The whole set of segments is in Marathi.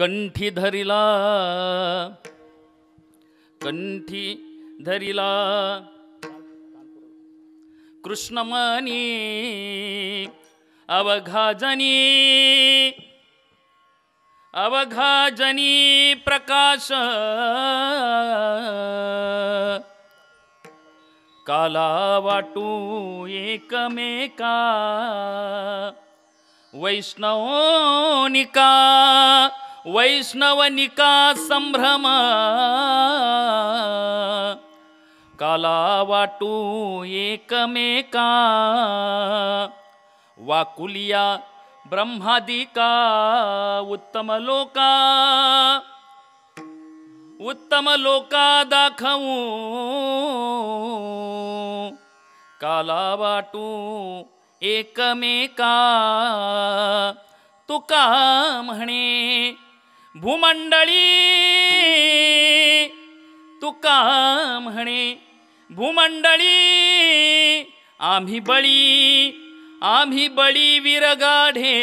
कंठी धरिला कृष्णमणी अवघाजनी प्रकाश काला वाटू एकमेका वैष्णवनिका संभ्रम काला वाटू एकमेका वाकुलिया ब्रह्मादिका उत्तम लोका दाखवू काला वाटू एकमेका तुका म्हणे भूमंडळी आम्ही बळी विरगाढे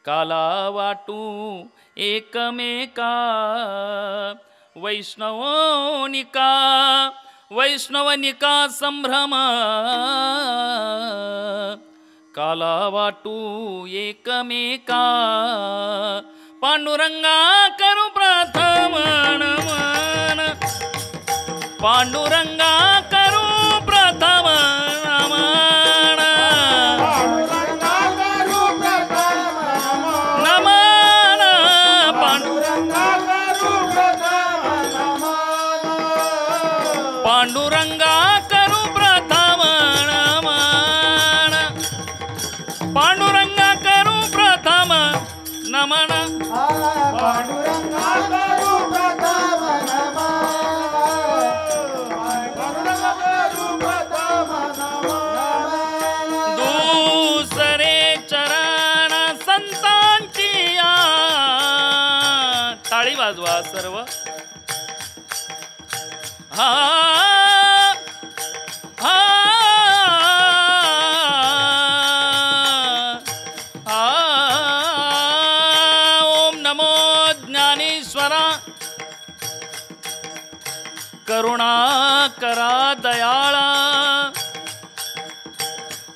काला वाटू एकमेका वैष्णवनिका संभ्रम काला वाटू एकमेका पांडुरंगा करू प्रथम नमन पांडुरंगा करू प्रथम नमन नमन पांडुरंगा करू प्रथम नमन पांडुरंगा करू प्रथम नमन दूसरे चरण संतांची टाळी वाजवा सर्व हा करुणा करा दयाळा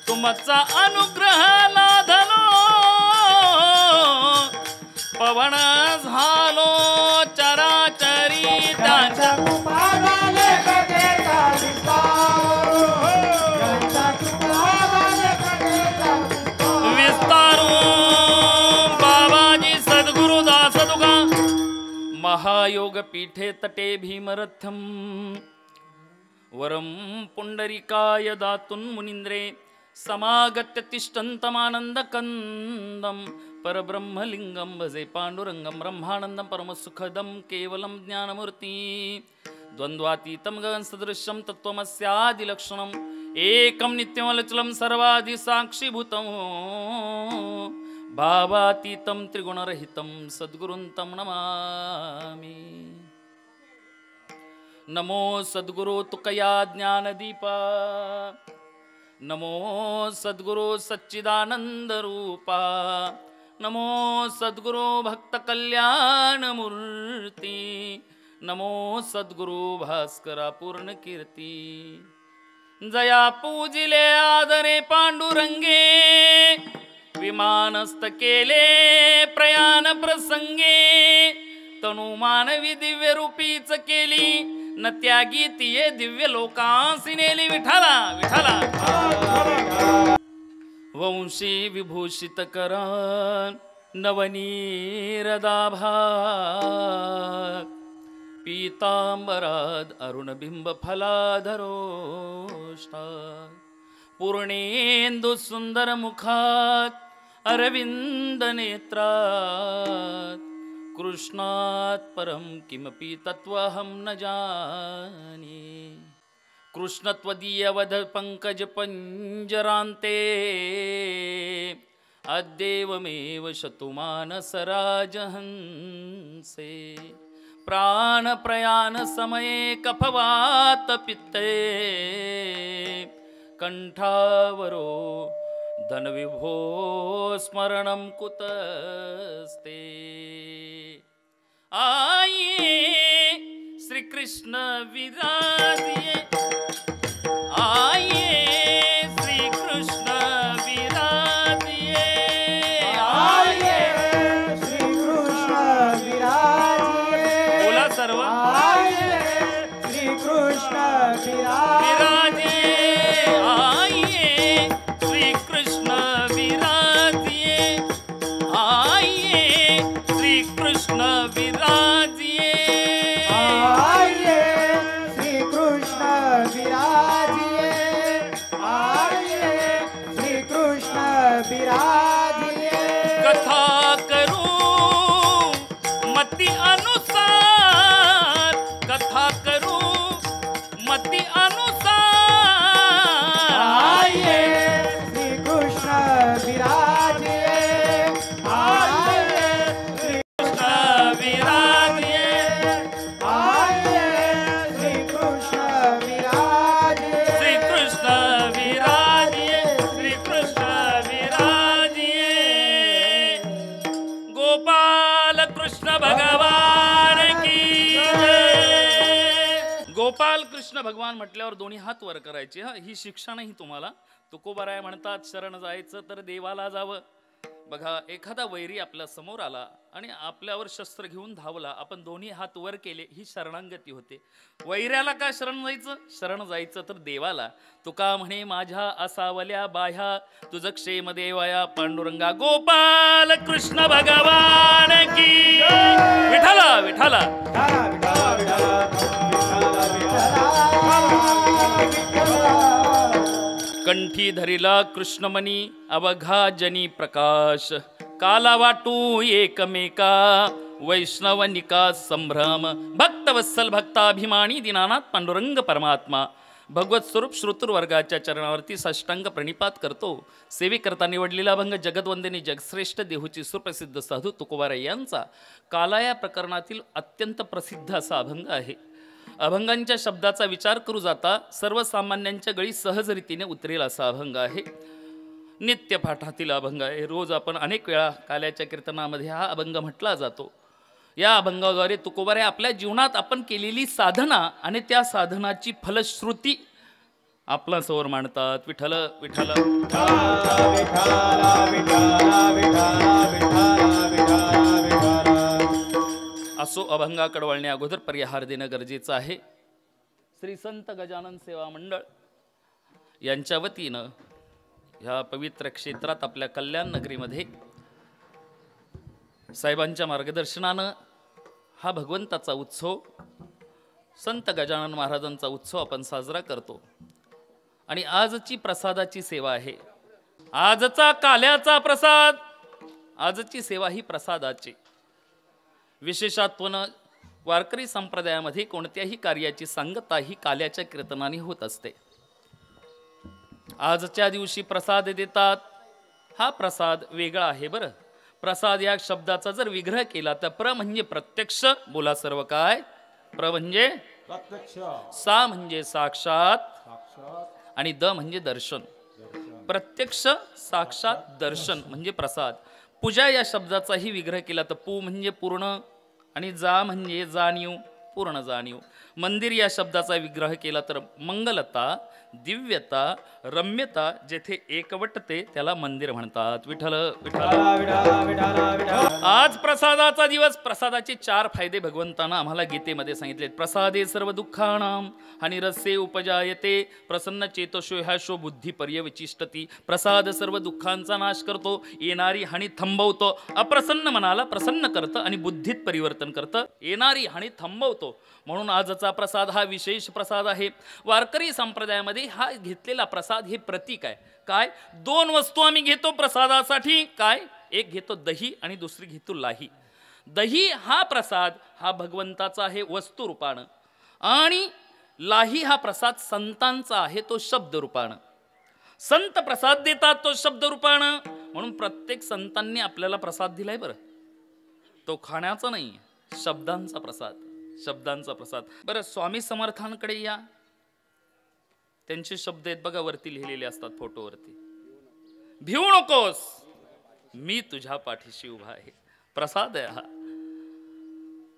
तुमचा अनुग्रह लाधलो पवन झालो चराचरी त्यांच्या विस्तारू बाबाजी सद्गुरुदास तुका महायोग पीठे तटे भीमरथम वरम पुंडरीकाय दातुन मुनींद्रे समागत्य तिष्ठन्तमानन्दकन्दं परब्रह्मलिंगं भजे पांडुरंगं ब्रह्मानन्दं परमसुखदं केवलं ज्ञानमूर्ति द्वन्द्वातीतं गगनसदृशं तत्त्वमस्यादिलक्षणम् एकं नित्यमलचलं सर्वादिसाक्षिभूतं भावातीतं त्रिगुणरहितं सद्गुरुं तं नमामि। नमो सद्गुरो तुकया ज्ञानदीपा नमो सद्गुरो सच्चिदानंद रूपा नमो सद्गुरो भक्त कल्याणमूर्ती नमो सद्गुरो भास्करा पूर्ण कीर्ती जया पूजिले आदरे पांडुरंगे विमानस्थ केले प्रयाण प्रसंगे तनु मानवी दिव्य रूपीच केली न त्यागी तिये दिव्य लोकांसी नेली विठाला विठाला वंशी विभूषित करा नवनीरदाभा पीतांबराद अरुणबिंब फलाधरोष्टा पूर्णेंदु सुंदर मुखात अरविंद नेत्रात कृष्णात् परं किमपि तत्त्वहं न जाने कृष्णत्वदीयवध पंकज पंजरान्ते अद्येवमेव शतुमानसराजहंसे प्राण प्रयाण समये कफवात पित्ते कंठावरो धनविभो स्मरणं कुतस्ते आये श्री कृष्ण विराजिए आये श्री कृष्ण विराजिए आये श्री कृष्ण विराजिए बोला सर्व आये श्री कृष्ण विराजिए आये श्री कृष्ण विराजिए आये श्री कृष्ण विराजिए आये श्री कृष्ण विराजिए आये श्री कृष्ण विराजिए कथा करूं मति अनुसार कथा करूं मति अनुसार आये श्री कृष्ण विराजिए आये श्री कृष्ण विराजिए आये श्री कृष्ण विराजिए श्री कृष्ण विराजिए श्री कृष्ण विराजिए गोपाल कृष्ण भगवान की जय. गोपाल कृष्ण भगवान म्हटल्यावर दोन्ही हात वर करायचे. हा ही शिक्षा नाही तुम्हाला. तुकोबाराय म्हणतात शरण जायचं तर देवाला जावं. बघा एखादा वैरी आपल्या समोर आला आणि आपल्यावर शस्त्र घेऊन धावला, आपण दोन्ही हात वर केले, ही शरणागती होते. वैऱ्याला का शरण जायचं? शरण जायचं तर देवाला. तुका म्हणे माझ्या असावल्या बाह्या तुझ क्षेम देवया पांडुरंगा. गोपाल कृष्ण भगवान की विठला विठला. कंठी धरिला कृष्णमणी अवघा जनी प्रकाश. काला वाटू एकमेका वैष्णवनिका संभ्रम. भक्तवत्सल भक्ताभिमानी दिनानाथ पांडुरंग परमात्मा. भगवत स्वरूप श्रोतृवर्गाच्या चरणावरती साष्टांग प्रणिपात करतो. सेवेकरता निवडलेला अभंग जगदवंदिनी जगश्रेष्ठ देहूची सुप्रसिद्ध साधू तुकोबाराय यांचा काला या प्रकरणातील अत्यंत प्रसिद्ध असा अभंग आहे. अभंगांच्या शब्दाचा विचार करू जाता सर्वसामान्यांच्या गळी सहजरीतीने उतरेल असा अभंग आहे. नित्य पाठातील अभंग आहे. रोज आपण अनेक वेळा काल्याच्या कीर्तनामध्ये हा अभंग म्हटला जातो. या अभंगाद्वारे तुकोबाराय आपल्या जीवनात आपण केलेली साधना आणि त्या साधनाची फलश्रुती आपल्यासमोर मांडतात. विठ्ठल विठ्ठल असो. अभंगाकडे वळण्या अगोदर परिहार देणं गरजेचं आहे. श्री संत गजानन सेवा मंडळ यांच्या वतीनं ह्या पवित्र क्षेत्रात आपल्या कल्याण नगरीमध्ये साहेबांच्या मार्गदर्शनानं हा भगवंताचा उत्सव संत गजानन महाराजांचा उत्सव आपण साजरा करतो. आणि आजची प्रसादाची सेवा आहे. आजचा काल्याचा प्रसाद, आजची सेवा ही प्रसादाची. विशेषत्वानं वारकरी संप्रदायामध्ये कोणत्याही कार्याची सांगता ही काल्याच्या कीर्तनाने होत असते. आजच्या दिवशी प्रसाद देतात. हा प्रसाद वेगळा आहे बरं. प्रसाद या शब्दाचा जर विग्रह केला तर प्र म्हणजे प्रत्यक्ष. बोला सर्व काय? प्र म्हणजे प्रत्यक्ष, सा म्हणजे साक्षात आणि द म्हणजे दर्शन. प्रत्यक्ष साक्षात दर्शन म्हणजे प्रसाद. पूजा या शब्दाचाही विग्रह केला तर पू म्हणजे पूर्ण आणि जा म्हणजे जाणीव, पूर्ण जाणीव. मंदिर या शब्दाचा विग्रह केला तर मंगलता, दिव्यता, रम्यता जेथे एकवटते त्याला मंदिर म्हणतात. विठ्ठल विठ्ठल. आज प्रसादाचा दिवस. प्रसादाचे 4 फायदे भगवंतानं आम्हाला गीतेमध्ये सांगितले. प्रसादे सर्व दुःखानां आणि रसे उपजायते प्रसन्न चेतशो ह्याशो बुद्धी पर्यविचिष्टती. प्रसाद सर्व दुःखांचा नाश करतो, येणारी हानी थांबवतो, अप्रसन्न मनाला प्रसन्न करतं आणि बुद्धीत परिवर्तन करतं, येणारी हानी थांबवतो. म्हणून आजचा प्रसाद हा विशेष प्रसाद आहे. वारकरी संप्रदायामध्ये हा घेतलेला प्रसाद हे प्रतीक आहे. काय? 2 वस्तू आम्ही घेतो प्रसादासाठी. काय? एक घेतो दही आणि दुसरी घेतो लाही. दही हा प्रसाद हा भगवंताचा आहे वस्तू रूपानं, आणि लाही हा प्रसाद संतांचा आहे तो शब्द रूपानं. संत प्रसाद देतात तो शब्द रूपानं. म्हणून प्रत्येक संतांनी आपल्याला प्रसाद दिलाय बरं. तो खाण्याचा नाही, शब्दांचा प्रसाद. शब्दांचा प्रसाद. बरं, स्वामी समर्थांकडे या. त्यांचे शब्द आहेत बघा, वरती लिहिलेले असतात फोटोवरती. भिवू नकोस, मी तुझ्या पाठीशी उभा आहे. प्रसाद आहे हा,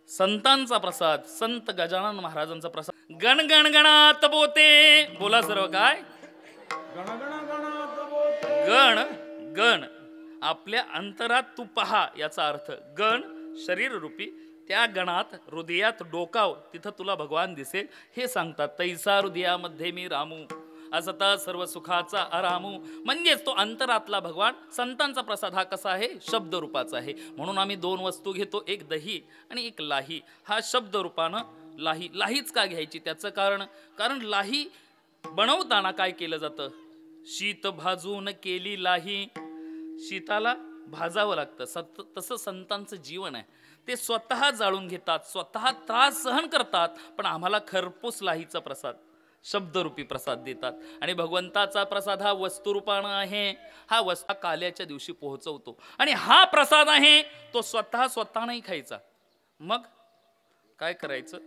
संतांचा प्रसाद, संत गजानन महाराजांचा प्रसाद. गण गण गणात बोते, बोला सर्व काय? गण गण गणात बोते. गण गण आपल्या अंतरात तू पहा, याचा अर्थ गण शरीर रूपी, त्या गणात हृदयात डोकाव, तिथं तुला भगवान दिसेल. हे सांगतात तैसा हृदयामध्ये मी रामू, असता सर्व सुखाचा आरामू. म्हणजेच तो अंतरातला भगवान. संतांचा प्रसाद हा कसा आहे? शब्द रूपाचा आहे. म्हणून आम्ही दोन वस्तू घेतो, एक दही आणि एक लाही. हा शब्द रूपानं लाही. लाहीच का घ्यायची? त्याचं कारण लाही बनवताना काय केलं जातं? शीत भाजून केली लाही. शीताला भाजावं लागतं. तसं संतांचं जीवन आहे. ते स्वतः जाळून घेतात, स्वतः त्रास सहन करतात, पण आम्हाला खरपूस लाहीचा प्रसाद, शब्दरूपी प्रसाद देतात. आणि भगवंताचा प्रसाद हा वस्तुरूपानं आहे. हा वस्तू काल्याच्या दिवशी पोहोचवतो. आणि हा प्रसाद आहे तो स्वतः नाही खायचा. मग काय करायचं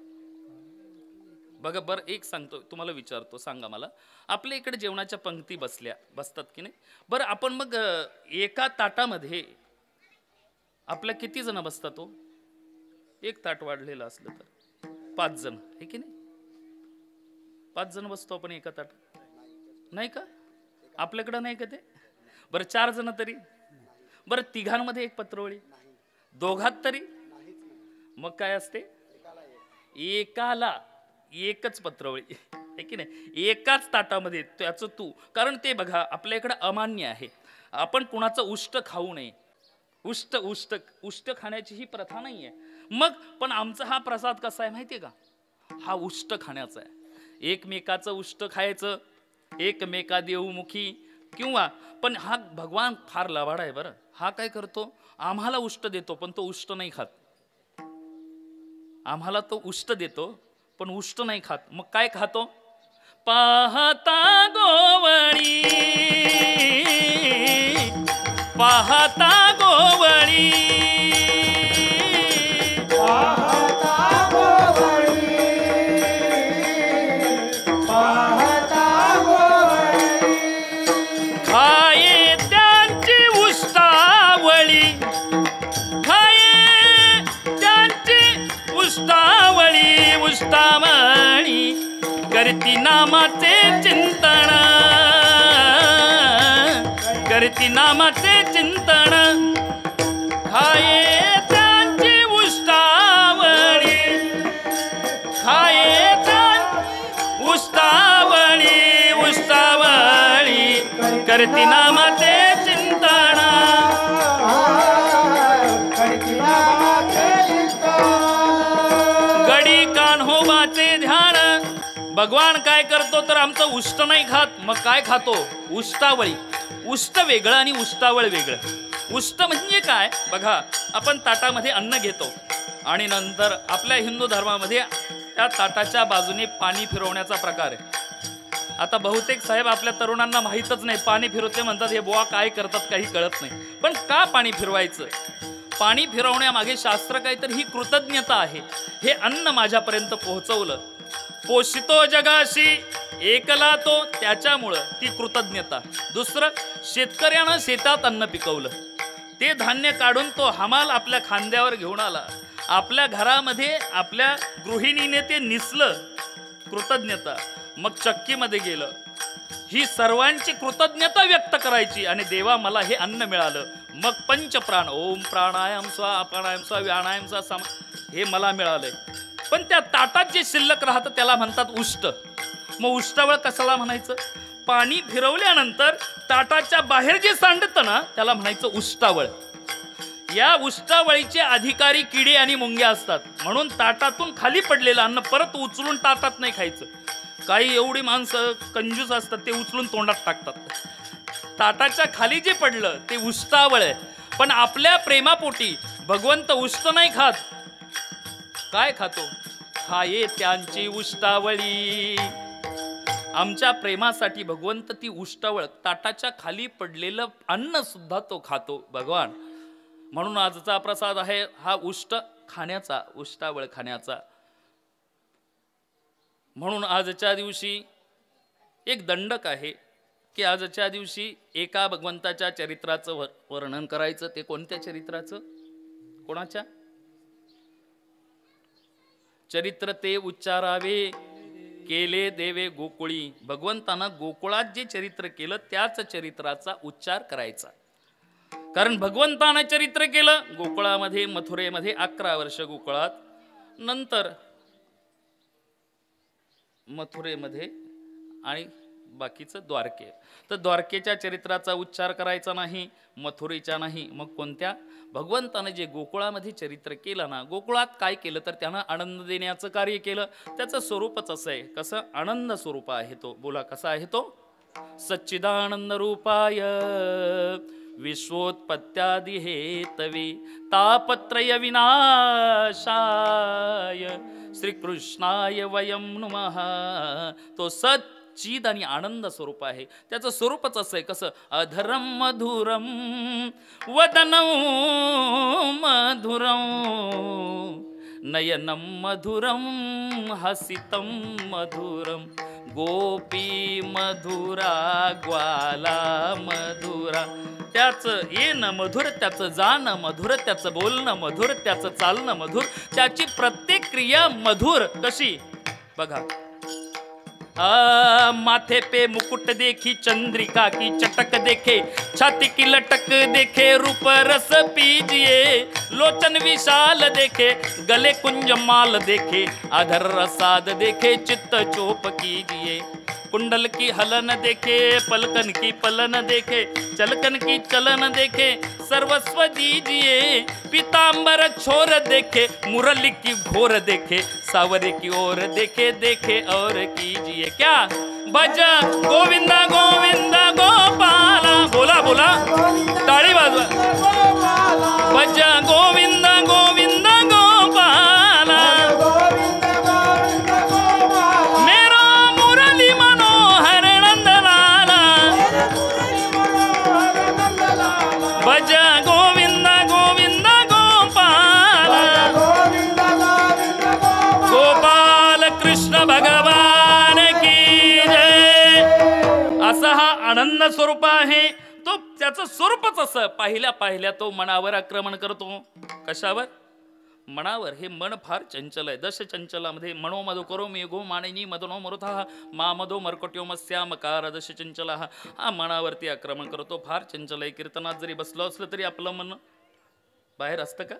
बघा. बरं एक सांगतो तुम्हाला, विचारतो, सांगा मला. आपल्या इकडे जेवणाच्या पंक्ती बसतात की नाही? बरं आपण मग एका ताटामध्ये आपल्या किती जण बसतात? तो एक ताट वाढलेलं असलं तर 5 जण, आहे की नाही? 5 जण बसतो आपण एका ताटात, नाही का? आपल्याकडं नाही का ते? बरं 4 जण तरी? बरं तिघांमध्ये एक पत्रवळी, दोघात तरी? मग काय असते? एकाला एकच पत्रवळी, आहे की नाही? एकाच ताटामध्ये त्याचं तू. कारण ते बघा आपल्या इकडे अमान्य आहे, आपण कुणाचं उष्ट खाऊ नये. उष्ट खाण्याची ही प्रथा नाही आहे. मग पण आमचा हा प्रसाद कसा आहे माहितीये का? हा उष्ट खाण्याचा आहे. एकमेकाचं उष्ट खायचं, एकमेका देऊमुखी. किंवा पण हा भगवान फार लवाडा आहे बरं. हा काय करतो? आम्हाला उष्ट देतो, पण तो उष्ट नाही खात. आम्हाला तो उष्ट देतो, पण उष्ट नाही खात. मग काय खातो? पाहता गोवळी, पाहता गोवळी, पाहता गोवळी, पाहता गोवळी. खाये त्यांची उष्टावळी, खाये त्यांची उष्टावळी, उष्टावळी. करती नामाचे चिंतन, करती नामाचे चिंतन. खाये त्यांची उष्टावळी, खाये त्यांची उष्टावळी, उष्टावळी. करती नामाचे चिंतन. करती नामाचे चिंतन. गडी कान्होबाचे ध्यान. भगवान काय करतो तर आमचं उष्ट नाही खात. मग काय खातो? उष्टावळी. उष्ट वेगळं आणि उष्टावळ वेगळं. उष्ट म्हणजे काय? बघा आपण ताटामध्ये अन्न घेतो आणि नंतर आपल्या हिंदू धर्मामध्ये त्या ताटाच्या बाजूने पाणी फिरवण्याचा प्रकार आहे. आता बहुतेक साहेब आपल्या तरुणांना माहीतच नाही. पाणी फिरवते म्हणतात, हे बुवा काय करतात काही कळत नाही. पण का पाणी फिरवायचं? पाणी फिरवण्यामागे शास्त्र काय तर ही कृतज्ञता आहे. हे अन्न माझ्यापर्यंत पोहोचवलं, पोषितो जगाशी एकला तो, त्याच्यामुळं ती कृतज्ञता. दुसरं, शेतकऱ्यानं शेतात अन्न पिकवलं, ते धान्य काढून तो हमाल आपल्या खांद्यावर घेऊन आला, आपल्या घरामध्ये आपल्या गृहिणीने ते निसलं, कृतज्ञता. मग चक्कीमध्ये गेलं, ही सर्वांची कृतज्ञता व्यक्त करायची. आणि देवा मला हे अन्न मिळालं. मग पंचप्राण, ओम प्राणायाम स्वा, प्राणायाम स्वा, व्यायाम स्वा, हे मला मिळालंय. पण त्या ताटात जे शिल्लक राहतं त्याला म्हणतात उष्ट. मग उष्टावळ कशाला म्हणायचं? पाणी फिरवल्यानंतर ताटाच्या बाहेर जे सांडतं ना त्याला म्हणायचं उष्टावळ. या उष्टावळीचे अधिकारी किडे आणि मुंग्या असतात. म्हणून ताटातून खाली पडलेलं अन्न परत उचलून ताटात नाही खायचं. काही एवढी माणसं कंजूस असतात, ते उचलून तोंडात टाकतात. ताटाच्या खाली जे पडलं ते उष्टावळ आहे. पण आपल्या प्रेमापोटी भगवंत उष्ट नाही खात. काय खातो? खाये त्यांची उष्टावळी. आमच्या प्रेमासाठी भगवंत ती उष्टावळ, ताटाच्या खाली पडलेलं अन्न सुद्धा तो खातो भगवान. म्हणून आजचा प्रसाद आहे हा उष्ट खाण्याचा, उष्टावळ खाण्याचा. म्हणून आजच्या दिवशी एक दंडक आहे की आजच्या दिवशी एका भगवंताच्या चरित्राचं वर्णन करायचं. ते कोणत्या चरित्राचं? कोणाच्या चरित्र ते उच्चारावे केले देवे गोकुळी. भगवंतानं गोकुळात जे चरित्र केलं त्याच चरित्राचा उच्चार करायचा. कारण भगवंतानं चरित्र केलं गोकुळामध्ये, मथुरेमध्ये 11 वर्ष गोकुळात, नंतर मथुरेमध्ये आणि बाकीचं द्वारके. तर द्वारकेच्या चरित्राचा उच्चार करायचा नाही, मथुरेच्या नाही. मग कोणत्या? भगवंतानं जे गोकुळामध्ये चरित्र केलं ना, गोकुळात काय केलं तर त्यानं आनंद देण्याचं कार्य केलं. त्याचं स्वरूपच असं आहे. कसं? आनंद स्वरूप आहे तो. बोला कसा आहे तो? सच्चिदानंद रूपाय विश्वोत्पत्त्यादि हेतवे तापत्रय विनाशाय श्रीकृष्णाय वयं नुमः. तो सच्चिद आणि आनंद स्वरूप आहे. त्याचं स्वरूपच असं आहे. कसं? अधरम मधुरम वदनं मधुरम नयनं मधुरम हसितं मधुरम गोपी मधुरा ग्वाला मधुरा. त्याचं येणं मधुर, त्याचं जाणं मधुर, त्याचं बोलणं मधुर, त्याचं चालणं मधुर, त्याची प्रत्येक क्रिया मधुर. कशी? बघा, माथे पे मुकुट देखी चंद्रिका की चटक देखे, छाती की लटक देखे, रूप रस पीजिए, लोचन विशाल देखे, गले कुंज माल देखे, अधर रसाद देखे, चित्त चोप कीजिए, कुंडल की हलन देखे, पलकन की पलन देखे, चलकन की चलन देखे, सर्वस्व दीजिए, पीतांबर छोर देखे, मुरली की घोर देखे, सावरे की ओर देखे, देखे और कीजिए. क्या? भज गोविंदा गोविंदा गोपाला. बोला बोला, टाळी वाजवा. भज गोविंदा गोविंदा गोपाला, मेरो मुरली मनोहर नंदलाला. भज गोविंदा गोविंदा गोपाला, गोपाल कृष्ण भगवान की जय. असा हा आनंद स्वरूप आहे. तो त्याचं स्वरूपच असं. पाहिल्या तो मनावर आक्रमण करतो. कशावर? मनावर. हे मन फार चंचल आहे. दश चंचलामध्ये मनोमधो करो मे गो मानिनी मदनो मरुथा मा मधो मरकट्यो मस्यामकार दश चंचला. हा मनावरती आक्रमण करतो. फार चंचल आहे. कीर्तनात जरी बसलो असलं तरी आपलं मन बाहेर असतं का?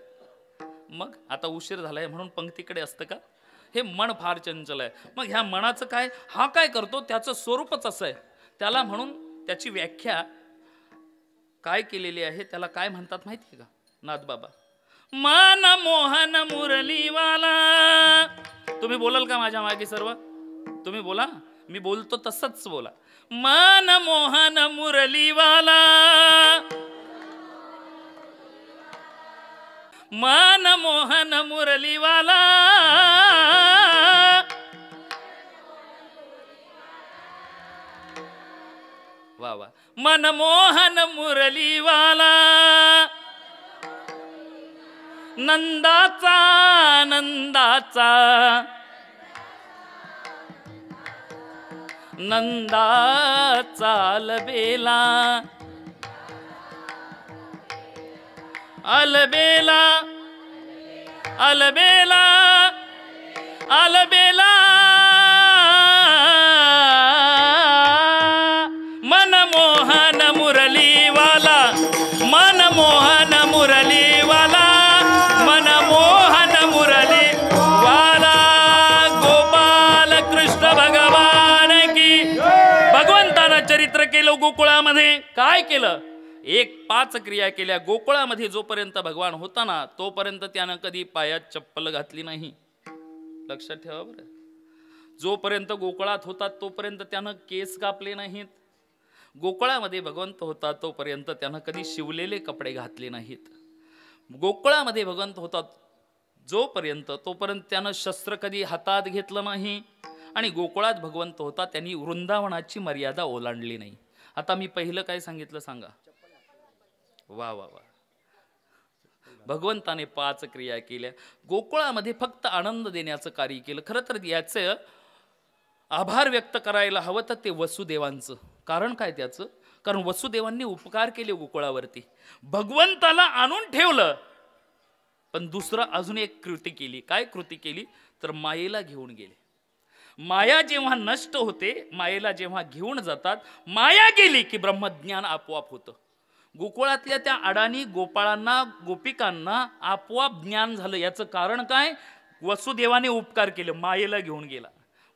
मग आता उशीर झालाय म्हणून पंक्तीकडे असतं का? हे मन फार चंचल आहे. मग ह्या मनाचं काय? हा काय करतो? त्याचं स्वरूपच असं आहे. त्याला म्हणून त्याची व्याख्या काय केलेली आहे? त्याला काय म्हणतात माहिती आहे का? नाथबाबा, मन मोहन मुरलीवाला. तुम्ही बोलाल का माझ्या मागे? सर्व तुम्ही बोला. मी बोलतो तसंच बोला. मन मोहन मुरलीवाला, मन मोहन मुरलीवाला, वा वा. मन मोहन मुरलीवाला, नंदाचा नंदाचा नंदाचा अलबेला, अलबेला अलबेला अलबेला. मनमोहन मुरलीवाला, मनमोहन मुरलीवाला, मनमोहन मुरलीवाला. गोपाल कृष्ण भगवान की. भगवंतानं चरित्र केलं गोकुळामध्ये. काय केलं? 5 क्रिया केल्या. गोकुळामध्ये जोपर्यंत भगवान होता ना तोपर्यंत त्यानं कधी पायात चप्पल घातली नाही. लक्षात ठेवा बरं. जोपर्यंत गोकुळात होता तोपर्यंत त्यानं केस कापले नाहीत. गोकुळामध्ये भगवंत होता तोपर्यंत त्यानं कधी शिवलेले कपडे घातले नाहीत. गोकुळामध्ये भगवंत होता जोपर्यंत तोपर्यंत त्यानं शस्त्र कधी हातात घेतलं नाही. आणि गोकुळात भगवंत होता त्यांनी वृंदावनाची मर्यादा ओलांडली नाही. आता मी पहिलं काय सांगितलं सांगा? वा वा वा. भगवंताने 5 क्रिया केल्या. गोकुळामध्ये फक्त आनंद देण्याचं कार्य केलं. खरं तर याचं आभार व्यक्त करायला हवं तर ते वसुदेवांचं. कारण काय त्याचं? कारण वसुदेवांनी उपकार केले गोकुळावरती, भगवंताला आणून ठेवलं, पण दुसरं अजून एक कृती केली. काय कृती केली? तर मायेला घेऊन गेले. माया जेव्हा नष्ट होते, मायेला जेव्हा घेऊन जातात, माया गेली की ब्रह्मज्ञान आपोआप होतं. गोकुळातल्या त्या अडाणी गोपाळांना, गोपिकांना आपोआप ज्ञान झालं. याचं कारण काय? वसुदेवाने उपकार केले, मायेला घेऊन गेला.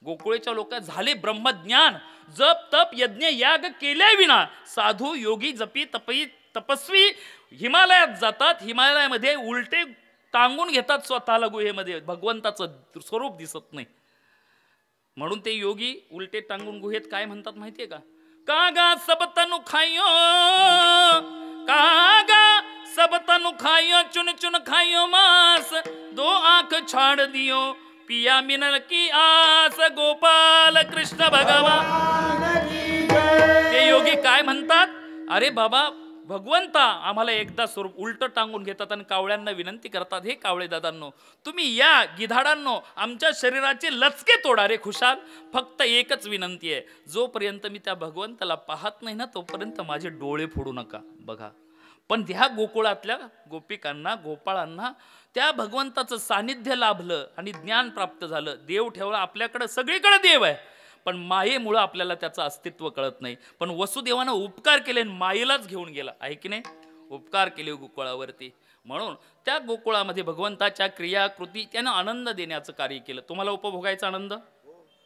गोकुळेच्या लोक झाले ब्रह्मज्ञान. जप तप यज्ञ याग केल्या विना साधू योगी जपी तपई तपस्वी हिमालयात जातात. हिमालयामध्ये उलटे टांगून घेतात स्वतःला गुहेमध्ये, भगवंताचं स्वरूप दिसत नाही म्हणून ते योगी उलटे टांगून गुहेत काय म्हणतात माहितीये का? कागा सब तनु खाइयो, कागा सब तनु खाइयो, चुन चुन खाइयो मांस, दो आंख छाड़ दियो, पिया मिनल की आस, गोपाल कृष्ण भगवान. ते योगी काय म्हणतात? अरे बाबा भगवंता, आम्हाला एकदा स्वरूप उलट टांगून घेतात आणि कावळ्यांना विनंती करतात, हे कावळे दादांनो, तुम्ही या, गिधाडांनो, आमच्या शरीराचे लचके तोडा रे खुशाल. फक्त एकच विनंती आहे, जोपर्यंत मी त्या भगवंताला पाहत नाही ना, तोपर्यंत माझे डोळे फोडू नका. बघा, पण ह्या गोकुळातल्या गोपिकांना, गोपाळांना त्या भगवंताचं सानिध्य लाभलं आणि ज्ञान प्राप्त झालं. देव ठेवला आपल्याकडे, सगळीकडे देव आहे, पण मायेमुळे आपल्याला त्याचं अस्तित्व कळत नाही. पण वसुदेवानं उपकार केले आणि मायेलाच घेऊन गेला, आहे की नाही? उपकार केले गोकुळावरती. म्हणून त्या गोकुळामध्ये भगवंताच्या क्रिया कृती त्यानं आनंद देण्याचं कार्य केलं. तुम्हाला उपभोगायचा आनंद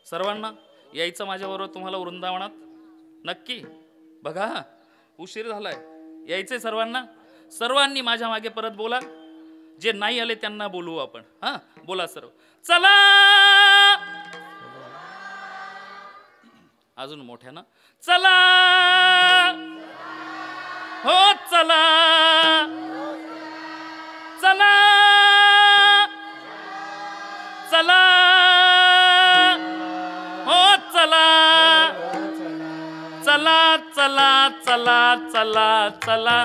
सर्वांना यायचं माझ्याबरोबर तुम्हाला वृंदावनात नक्की. बघा उशीर झालाय, यायचंय सर्वांना. सर्वांनी माझ्या मागे परत बोला. जे नाही आले त्यांना बोलवू आपण. हा बोला सर्व, चला. अजून मोठ्यानं, चला हो, चला चला चला हो, चला चला चला चला चला चला.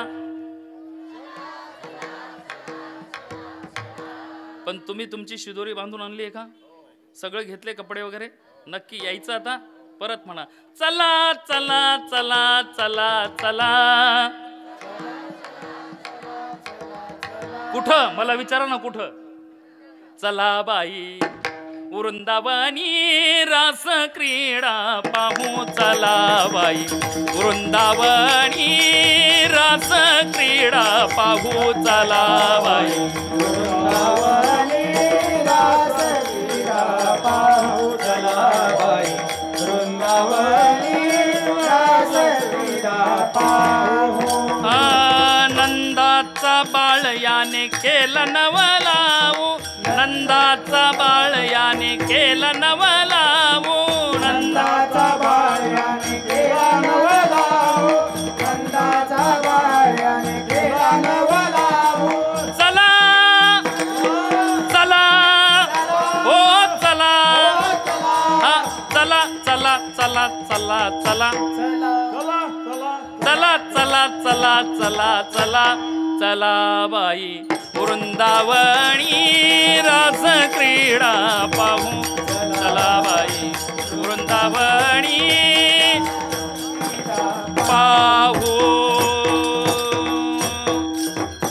पण तुम्ही तुमची शिदोरी बांधून आणली आहे का? सगळं घेतले कपडे वगैरे? नक्की यायचं आता. परत म्हणा, चला चला चला चला चला. कुठं? मला विचारा ना कुठं? चला बाई वृंदावनी रास क्रीडा पाहू, चला बाई वृंदावनी रास क्रीडा पाहू, चला बाई वृंदावनी रास क्रीडा पाहू, चला बाई वृंदावनी रास क्रीडा पाहू. नंदाचा बाळ याने केला नवलावू, नंदाचा बाळ याने केला नवलावू, नंदाचा बाळ याने केला नवलावू, नंदाचा बाळ याने केला नवलावू. चला चला हो, चला हा, चला चला चला चला चला चला चला चला चला चला चला बाई वृंदावनी रास क्रीडा पाहू, चला बाई वृंदावनी पाहू.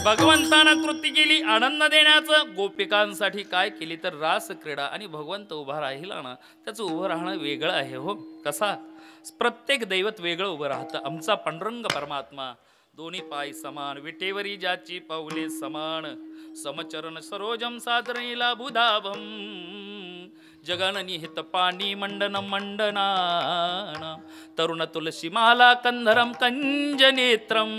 भगवंतानं कृती केली आनंद देण्याचं. गोपिकांसाठी काय केली तर रास क्रीडा. आणि भगवंत उभा राहिला ना, त्याचं उभं राहणं वेगळं आहे हो. कसा? प्रत्येक दैवत वेगळं उभं राहतं. आमचा पांडुरंग परमात्मा दोन्ही पाय समान, विटेवरी ज्याची पाऊले समान, समचरण सरोजम सादरीला बुधाभम, जगन निहित पाणी मंडन मंडना, तरुण तुलसी माला कंधरम कंजनेत्रम,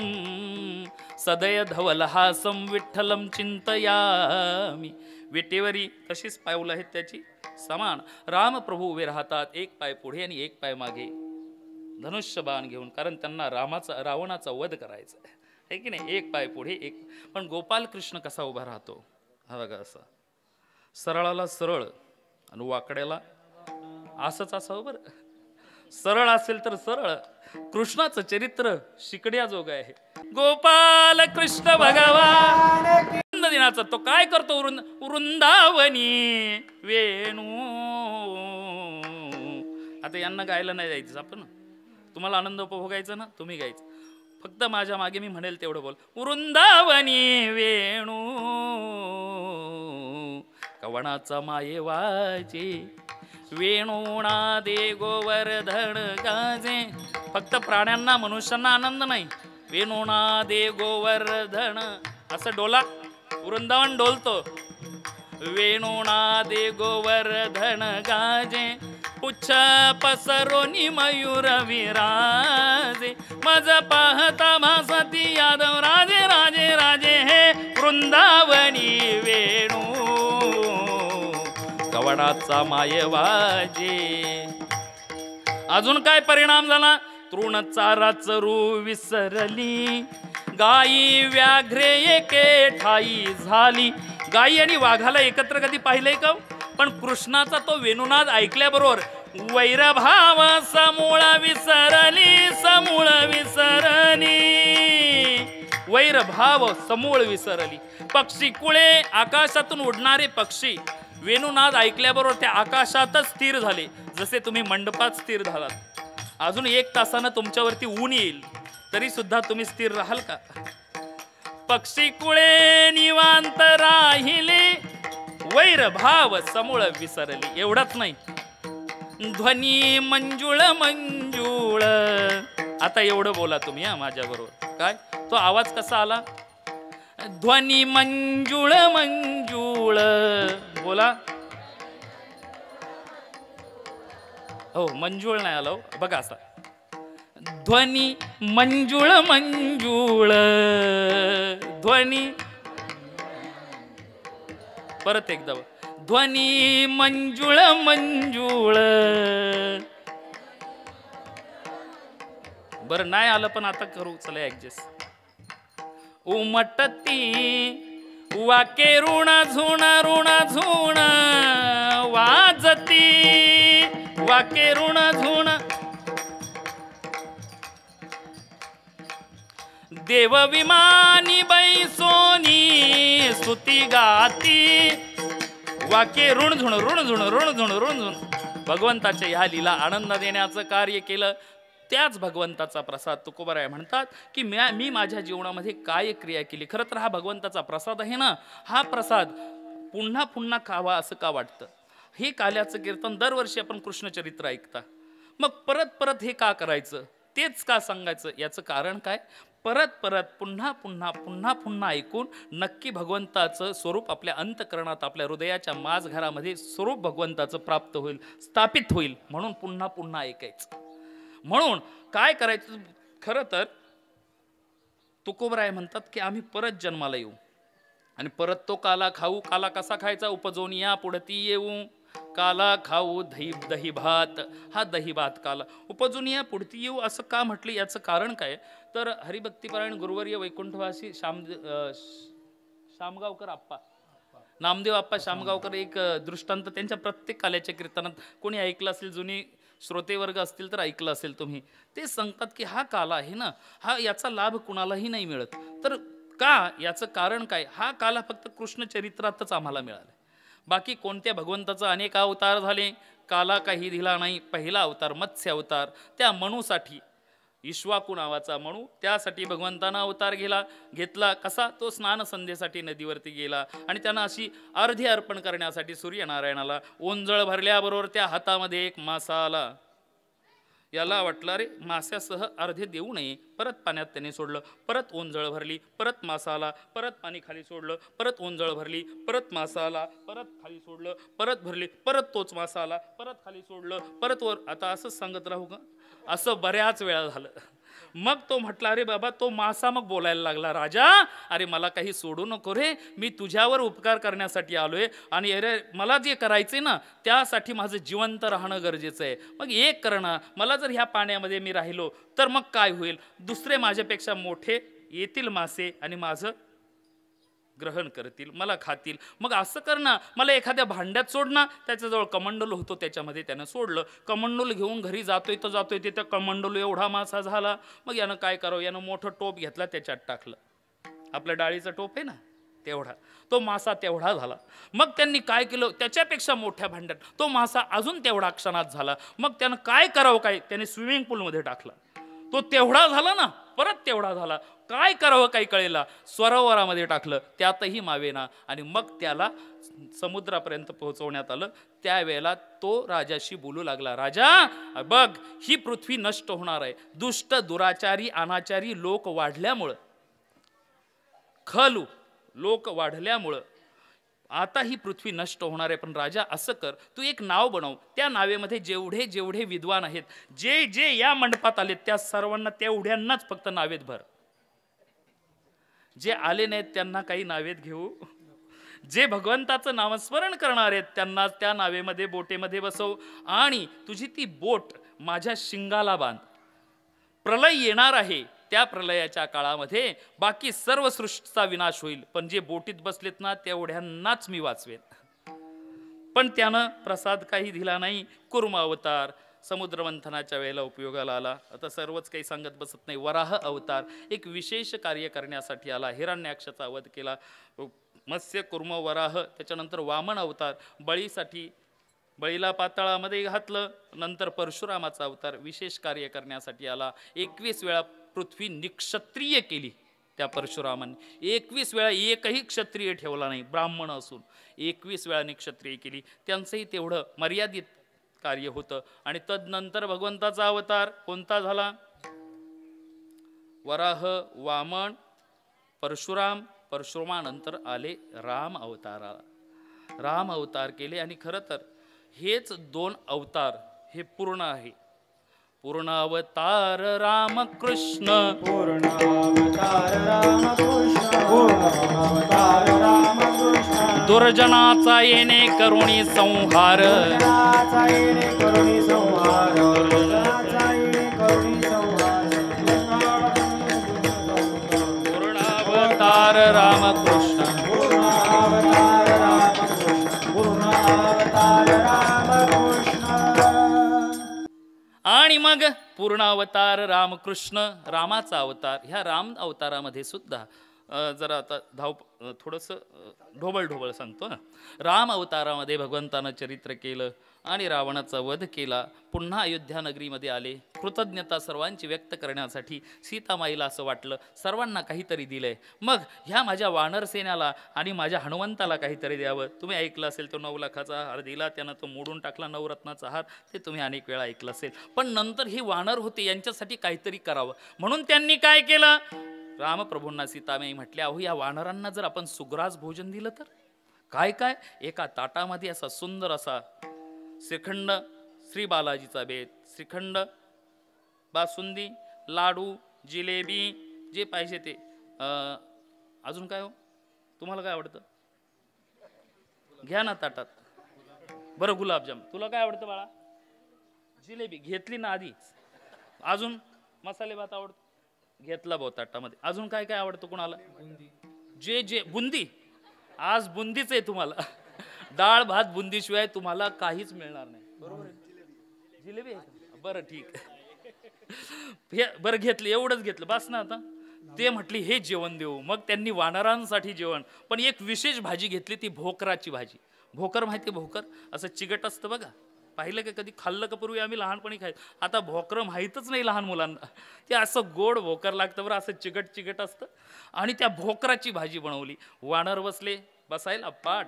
सदय धवलहासम विठ्ठलम चिंतयामी. विटेवरी तशीच पाऊल आहेत त्याची समान. रामप्रभू उभे राहतात, एक पाय पुढे आणि एक पाय मागे, धनुष्यबाण घेऊन, कारण त्यांना रावणाचा वध करायचा आहे की नाही. एक पाय पुढे एक. पण गोपाल कृष्ण कसा उभा राहतो? हा बघा, असा सरळाला सरळ आणि वाकड्याला असंच असावं बरं. सरळ असेल तर सरळ. कृष्णाचं चरित्र शिकड्याजोग आहे. गोपाल कृष्ण भगवान दिनाचा तो काय करतो? वृंदावनी वेणू. आता यांना गायला नाही जायचं आपण, तुम्हाला आनंद उपभोगायचा ना, तुम्ही गायचं. फक्त माझ्या मागे मी म्हणेल तेवढं बोल. वृंदावनी वेणू कवणाचा मायेवाचे, वेणूना दे गोवर्धन गाजे. फक्त प्राण्यांना मनुष्यांना आनंद नाही. वेणूना दे गोवर्धन असं डोला, वृंदावन डोलतो. वेणूना दे गोवर्धन गाजे, पुच्छ पसरोनी मयूर विराजे. मज पाहता भासती यादव राजे राजे राजे हे वृंदावनी वेणू कवणाचा मायवाजे. अजून काय परिणाम झाला? तृण चारा चरू विसरली, गाई व्याघ्रे एके ठाई झाली. गाई आणि वाघाला एकत्र कधी पाहिलंय का? पण कृष्णाचा तो वेणुनाद ऐकल्याबरोबर वैरभाव समूळ विसरली, समूळ विसरली, वैरभाव समूळ विसरली. पक्षी कुळे, आकाशातून उडणारे पक्षी वेणुनाद ऐकल्याबरोबर त्या आकाशातच स्थिर झाले, जसे तुम्ही मंडपात स्थिर झालात. अजून 1 तासानं तुमच्यावरती ऊन येईल, तरी सुद्धा तुम्ही स्थिर राहाल का? पक्षी कुळे निवांत राहिले, वैरभाव समूळ विसरली. एवढंच नाही, ध्वनी मंजुळ मंजुळ. आता एवढं बोला तुम्ही हा माझ्याबरोबर. काय तो आवाज कसा आला? ध्वनी मंजुळ मंजुळ. बोला. हो, मंजुळ नाही आलो बघा. असा ध्वनी मंजुळ मंजुळ. ध्वनी परत एकदा, ध्वनी मंजुळ मंजुळ. बरं नाही आलं पण आता करू, चला ऍडजस्ट. उमटती वाके ऋण झुण ऋण झुण वाजती, वाके ऋण झुण. देव विमानी बैसोनी स्तुती गाती, वाके ऋण झुण ऋण झुण ऋण झुण ऋण झुण. भगवंताच्या ह्या लीला आनंद देण्याचं कार्य केलं, त्याच भगवंताचा प्रसाद. तुकोबाराय म्हणतात की मी माझ्या जीवनामध्ये काय क्रिया केली. खरं तर हा भगवंताचा प्रसाद आहे ना, हा प्रसाद पुन्हा पुन्हा खावा असं का वाटतं? हे काल्याचं कीर्तन दरवर्षी आपण कृष्णचरित्र ऐकता, मग परत परत हे का करायचं, तेच का सांगायचं? याचं कारण काय? परत परत पुन्हा पुन्हा पुन्हा पुन्हा ऐकून नक्की भगवंताचं स्वरूप आपल्या अंतकरणात, आपल्या हृदयाच्या माझघरामध्ये स्वरूप भगवंताचं प्राप्त होईल, स्थापित होईल. म्हणून पुन्हा पुन्हा ऐकायचं. म्हणून काय करायचं? खरं तर तुकोबराय म्हणतात की आम्ही परत जन्माला येऊ आणि परत तो काला खाऊ. काला कसा खायचा? उपजवून या पुढती येऊ, काला खाऊ दही भात. हा दही भात काला उपजून या पुढती येऊ असं का म्हटलं? याचं कारण काय? तर हरिभक्तीपरायण गुरुवर्य वैकुंठवासी शामगावकर आप्पा, नामदेव आप्पा शामगावकर, एक दृष्टांत त्यांच्या प्रत्येक काल्याच्या कीर्तनात कोणी ऐकलं असेल, जुनी श्रोते वर्ग असतील तर ऐकलं असेल तुम्ही. ते सांगतात की हा काला आहे ना, हा याचा लाभ कुणालाही नाही मिळत. तर का? याचं कारण काय? हा काला फक्त कृष्ण चरित्रातच आम्हाला मिळाला. बाकी कोणत्या भगवंताचा अनेक अवतार झाले, काला काही दिला नाही. पहिला अवतार मत्स्य अवतार, त्या मनूसाठी, इश्वाकू नावाचा मनू, त्यासाठी भगवंतानं अवतार घेतला. कसा? तो स्नान संध्येसाठी नदीवरती गेला आणि त्यानं अशी अर्धी अर्पण करण्यासाठी सूर्यनारायणाला ओंजळ भरल्याबरोबर त्या हातामध्ये एक मासा आला. याला वाटलं अरे मास्यासह अर्धे देऊ नये, परत पाण्यात त्याने सोडलं, परत ओंजळ भरली, परत मासा आला, परत पाणी खाली सोडलं, परत ओंजळ भरली, परत मासा आला, परत खाली सोडलं, परत भरली, परत तोच मासा आला, परत खाली सोडलं, परत वर. आता असंच सांगत राहू का? असं बऱ्याच वेळा झालं. मग तो म्हटला अरे बाबा, तो मासा मग बोलायला लागला, राजा अरे मला काही सोडू नको रे, मी तुझ्यावर उपकार करण्यासाठी आलोय आणि अरे मला जे करायचंय ना त्यासाठी माझं जिवंत राहणं गरजेचं आहे. मग एक करणं, मला जर ह्या पाण्यामध्ये मी राहिलो तर मग काय होईल? दुसरे माझ्यापेक्षा मोठे येतील मासे आणि माझं ग्रहण करतील, मला खातील. मग असं करणं, मला एखाद्या भांड्यात सोडणं. त्याच्याजवळ कमंडलू होतो, त्याच्यामध्ये त्यानं सोडलं. कमंडलू घेऊन घरी जातोय ते त्या कमंडलू एवढा मासा झाला. मग यानं काय करावं? यानं मोठं टोप घेतला, त्याच्यात टाकलं. आपलं डाळीचं टोप आहे ना तेवढा, तो मासा तेवढा झाला. मग त्यांनी काय केलं? त्याच्यापेक्षा मोठ्या भांड्यात तो मासा अजून तेवढा क्षणात झाला. मग त्यानं काय करावं? काय? त्याने स्विमिंग पूलमध्ये टाकला. तो तेवढा झाला ना, परत तेवढा झाला. काय करावं काही कळेला. सरोवरामध्ये टाकलं, त्यातही मावेना. आणि मग त्याला समुद्रापर्यंत पोहोचवण्यात आलं. त्यावेळेला तो राजाशी बोलू लागला, राजा बघ, ही पृथ्वी नष्ट होणार आहे. दुष्ट दुराचारी अनाचारी लोक वाढल्यामुळं, खलू लोक वाढल्यामुळं आता ही पृथ्वी नष्ट होणार आहे. पण राजा असं कर, तू एक नाव बनव. त्या नावेमध्ये जेवढे जेवढे विद्वान आहेत, जे जे या मंडपात आलेत, त्या सर्वांना तेवढ्यांनाच फक्त नावेत भर. जे आले नाहीत त्यांना काही नावेत घेऊ. जे भगवंताचं नामस्मरण करणार आहेत त्यांना त्या नावेमध्ये, बोटेमध्ये बसव. आणि तुझी ती बोट माझ्या शिंगाला बांध. प्रलय येणार आहे, त्या प्रलयाच्या काळामध्ये बाकी सर्व सृष्टीचा विनाश होईल, पण जे बोटीत बसलेत ना तेवढ्यांनाच मी वाचवेन. पण त्यानं प्रसाद काही दिला नाही. कुर्म अवतार समुद्रमंथनाच्या वेळेला उपयोगाला आला. आता सर्वच काही सांगत बसत नाही. वराह अवतार एक विशेष कार्य करण्यासाठी आला. हिरण्याक्षाचा वध केला. मत्स्य कुर्म वराह. त्याच्यानंतर वामन अवतार बळीसाठी, बळीला पाताळामध्ये घातलं. नंतर परशुरामाचा अवतार विशेष कार्य करण्यासाठी आला. 21 वेळा पृथ्वी निक्षत्रिय केली त्या परशुरामाने. 21 वेळा एकही क्षत्रिय ठेवला नाही, ब्राह्मण असून 21 वेळा निक्षत्रिय केली. त्यांचंही तेवढं मर्यादित कार्य होतं. आणि तदनंतर भगवंताचा अवतार कोणता झाला? वराह, वामन, परशुराम. परशुरामानंतर आले राम अवतार. राम अवतार केले. आणि खरं तर हेच 2 अवतार हे पूर्ण आहे. पूर्ण अवतार रामकृष्ण, पूर्ण अवतार रामकृष्ण, पूर्ण अवतार रामकृष्ण. दुर्जनाचा येणे करुणी संहार, दुर्जनाचा येणे करुणी संहार, दुर्जनाचा येणे करुणी संहार. पूर्ण अवतार रामकृष्ण, पूर्ण अवतार रामकृष्ण, पूर्ण अवतार रामकृष्ण. आणि मग पूर्ण अवतार रामकृष्ण, रामाचा अवतार. ह्या राम अवतारामध्ये सुद्धा जरा आता थोडंसं ढोबळ सांगतो ना. राम अवतारामध्ये भगवंतानं चरित्र केलं आणि रावणाचा वध केला. पुन्हा अयोध्या नगरीमध्ये आले. कृतज्ञता सर्वांची व्यक्त करण्यासाठी सीतामाईला असं वाटलं सर्वांना काहीतरी दिलंय, मग ह्या माझ्या वानर सेनेला आणि माझ्या हनुमंताला काहीतरी द्यावं. तुम्ही ऐकलं असेल तो 9 लाखाचा हार दिला, त्यानं तो मोडून टाकला, 9 रत्नाचा हार. ते तुम्ही अनेक वेळा ऐकलं असेल. पण नंतर हे वानर होते, यांच्यासाठी काहीतरी करावं म्हणून त्यांनी काय केलं? रामप्रभूंना सीतामाई म्हटल्या, अहो या वानरांना जर आपण सुग्रास भोजन दिलं तर काय काय. एका ताटामध्ये असा सुंदर असा श्रीखंड, श्री बालाजीचा बेत, श्रीखंड, बासुंदी, लाडू, जिलेबी, जे पाहिजे ते. अजून काय हो, तुम्हाला काय आवडतं घ्या ना ताटात. बरं गुलाबजाम, तुला काय आवडतं बाळा? जिलेबी घेतली ना आधी. अजून मसाले भात आवडतो, घेतला भाऊ ताटामध्ये. अजून काय काय आवडतं कुणाला? जे जे बुंदी, आज बुंदीच आहे तुम्हाला. डाळ भात बुंदीशिवाय तुम्हाला काहीच मिळणार नाही. बरोबर आहे? जिलेबी आहे. बरं ठीक आहे. बरं घेतलं, एवढंच घेतलं बस ना. आता ते म्हटली हे जेवण देऊ. मग त्यांनी वानरांसाठी जेवण, पण एक विशेष भाजी घेतली, ती भोकराची भाजी. भोकर माहिती? भोकर असं चिकट असतं बघा, पाहिलं का कधी? खाल्लं का? पूर्वी आम्ही लहानपणी खायचं. आता भोकर माहीतच नाही लहान मुलांना. ते असं गोड भोकर लागतं बरं, असं चिकट चिकट असतं. आणि त्या भोकराची भाजी बनवली. वानर बसले, बसायला पाठ,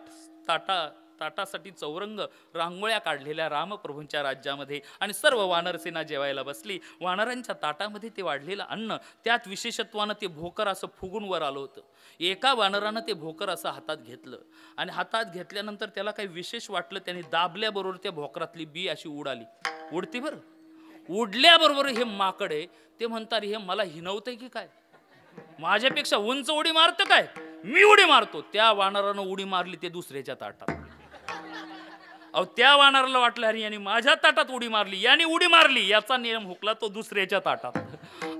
ताटासाठी चौरंग, रांगोळ्या काढलेल्या रामप्रभूंच्या राज्यामध्ये. आणि सर्व वानरसेना जेवायला बसली. वानरांच्या ताटामध्ये ते वाढलेलं अन्न, त्यात विशेषत्वानं ते भोकर असं फुगून वर आलं होतं. एका वानरानं ते भोकर असं हातात घेतलं आणि हातात घेतल्यानंतर त्याला काही विशेष वाटलं. त्याने दाबल्याबरोबर त्या भोकरातली बी अशी उडाली. उडती बरं. उडल्याबरोबर हे माकड आहे ते म्हणतात, हे मला हिनवतंय की काय? माझ्यापेक्षा उंच उडी मारतं काय? मी उडी मारतो. त्या वानरानं उडी मारली ते दुसऱ्याच्या ताटात. अहो त्या वानराला वाटलं अरे यांनी माझ्या ताटात उडी मारली, याने उडी मारली, याचा नियम हुकला तो दुसऱ्याच्या ताटात.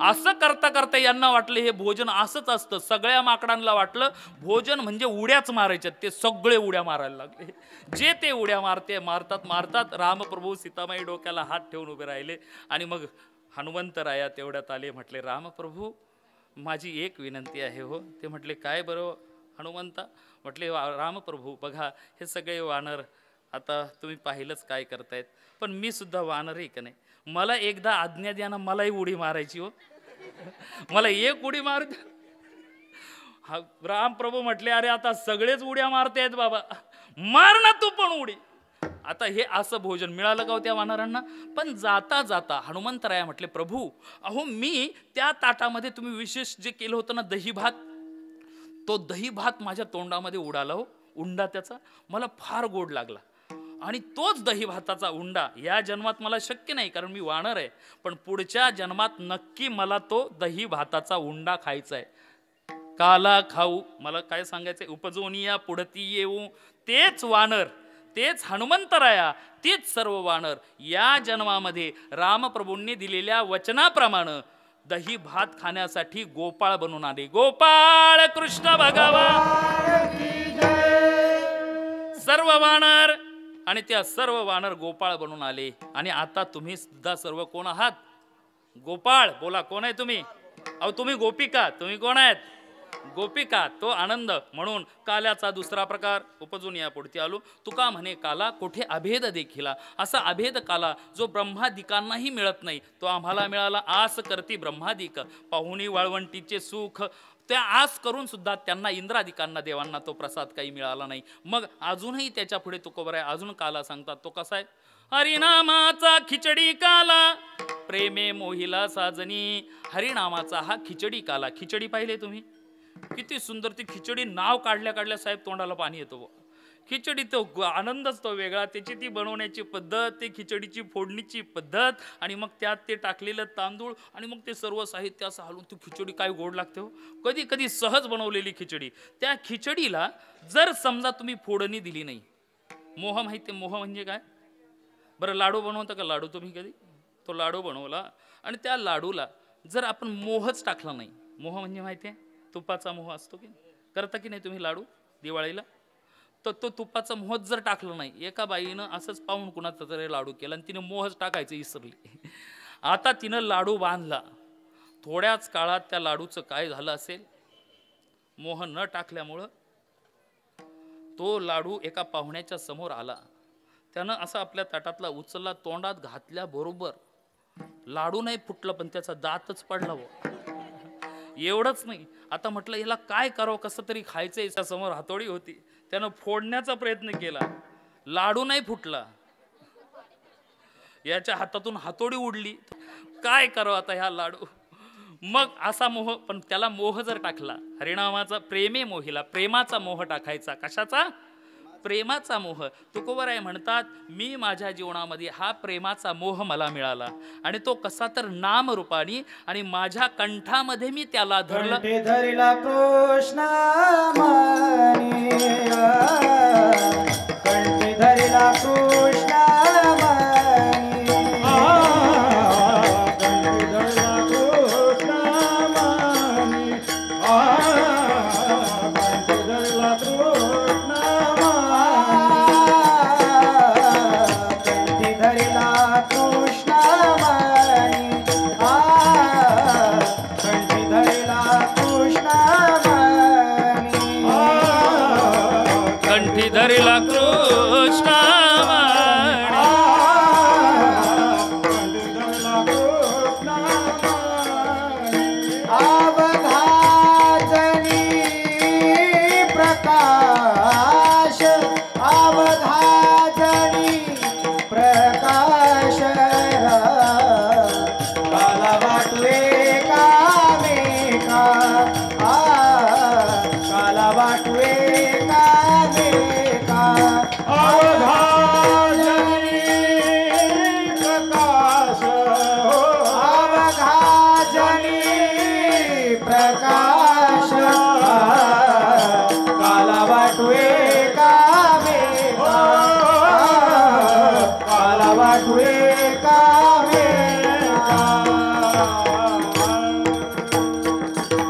असं करता करता यांना वाटलं हे भोजन असंच असतं. सगळ्या माकडांना वाटलं भोजन म्हणजे उड्याच मारायच्या. ते सगळे उड्या मारायला लागले. जे ते उड्या मारतात. रामप्रभू सीतामाई डोक्याला हात ठेवून उभे राहिले. आणि मग हनुमंतराया तेवढ्यात आले. म्हटले रामप्रभू माझी एक विनंती आहे हो. ते म्हटले काय बरं हनुमंता? म्हटले रामप्रभू बघा हे सगळे वानर आता तुम्ही पाहिलंच काय करतायत, पण मी सुद्धा वानर आहे का नाही. मला एकदा आज्ञा द्या ना, मलाही उडी मारायची हो. मला एक उडी मारू द्या. हा रामप्रभू म्हटले, अरे आता सगळेच उड्या मारतायत बाबा, मार ना तू पण उडी. आता हे असं भोजन मिळालं का त्या वानरांना. पण जाता जाता हनुमंतराया म्हटले, प्रभू अहो मी त्या ताटामध्ये तुम्ही विशेष जे केलं होतं ना दही भात, तो दही भात माझ्या तोंडामध्ये उडाला हो, उंडा त्याचा मला फार गोड लागला. आणि तोच दही भाताचा उंडा या जन्मात मला शक्य नाही कारण मी वानर आहे, पण पुढच्या जन्मात नक्की मला तो दही भाताचा उंडा खायचा आहे. काला खाऊ. मला काय सांगायचंय, उपजून या पुढती येऊ. तेच वानर, तेच हनुमंतराया, तेच सर्व वानर या जन्मामध्ये रामप्रभूंनी दिलेल्या वचनाप्रमाणे दही भात खाण्यासाठी गोपाळ बनून आले. गोपाळ कृष्ण भगवान सर्व वानर, आणि त्या सर्व वानर गोपाळ बनून आले. आणि आता तुम्ही सुद्धा सर्व कोण आहात? गोपाळ. बोला कोण आहे तुम्ही? अहो तुम्ही गोपिका. तुम्ही कोण आहेत? गोपिका. तो आनंद. म्हणून काल्याचा दुसरा प्रकार उपजून या पुढती आलो. तुका म्हणे काला कोठे अभेद देखिला. असा अभेद काला जो ब्रह्मादिकांनाही मिळत नाही, तो आम्हाला मिळाला. आस करती ब्रह्मादिक पाहुणी वाळवंटीचे सुख. त्या आस करून सुद्धा त्यांना इंद्रादिकांना देवांना तो प्रसाद काही मिळाला नाही. मग अजूनही त्याच्या पुढे तुकोबर आहे. अजून काला सांगतात. तो कसा आहे? हरिनामाचा खिचडी काला प्रेमे मोहिला साजनी. हरिनामाचा हा खिचडी काला. खिचडी पाहिले तुम्ही किती सुंदर ती खिचडी. नाव काढल्या काढल्या साहेब तोंडाला पाणी येतो. खिचडी तो आनंदच तो वेगळा. त्याची ती बनवण्याची पद्धत, ते खिचडीची फोडणीची पद्धत, आणि मग त्यात ते टाकलेलं तांदूळ, आणि मग ते सर्व साहित्य असं हलवून ती खिचडी काय गोड लागते हो. कधी कधी सहज बनवलेली खिचडी. त्या खिचडीला जर समजा तुम्ही फोडणी दिली नाही, मोह माहिती मोह म्हणजे काय बरं? लाडू बनवता का लाडू तुम्ही कधी? तो लाडू बनवला आणि त्या लाडूला जर आपण मोहच टाकला नाही, मोह म्हणजे माहिती आहे तुपाचा मोह असतो की करता की नाही तुम्ही लाडू दिवाळीला, तर तो तुपाचा मोहच जर टाकला नाही. एका बाईनं असंच पाहून कुणाचा तरी लाडू केला आणि तिने मोहच टाकायचं विसरली. आता तिनं लाडू बांधला. थोड्याच काळात त्या लाडूचं काय झालं असेल, मोह न टाकल्यामुळं तो लाडू एका पाहुण्याच्या समोर आला. त्यानं असं आपल्या ताटातला उचलला, तोंडात घातल्याबरोबर लाडू नाही फुटलं पण त्याचा दातच पडला. एवढंच नाही, आता म्हटलं याला काय करावं, कसं तरी खायचंय. समोर हातोडी होती, त्यानं फोडण्याचा प्रयत्न केला, लाडू नाही फुटला. याच्या हातातून हातोडी उडली. काय करावं आता ह्या लाडू. मग असा मोह, पण त्याला मोह जर टाकला, हरिनामाचा प्रेमे मोहिला, प्रेमाचा मोह टाकायचा. कशाचा? प्रेमाचा मोह. तुकोबराय म्हणतात, मी माझ्या जीवनामध्ये हा प्रेमाचा मोह मला मिळाला, आणि तो कसा तर नाम रूपाने, आणि माझ्या कंठामध्ये मी त्याला धरलं. धरिला कृष्ण मानी, कंठी धरिला कृष्ण मानी, कंठी धरिला कृष्ण मानी, कंठी धरिला कृष्ण कंठी धरिला कृष्ण प्रकाश, अवधाजनी प्रकाश, काला वाटवे कामेका, काला वाटवे कामेका, अवधाजनी प्रकाश, अवधाजनी प्रकाश, काला वाटवे कामेका, काला वाटवे कामेका.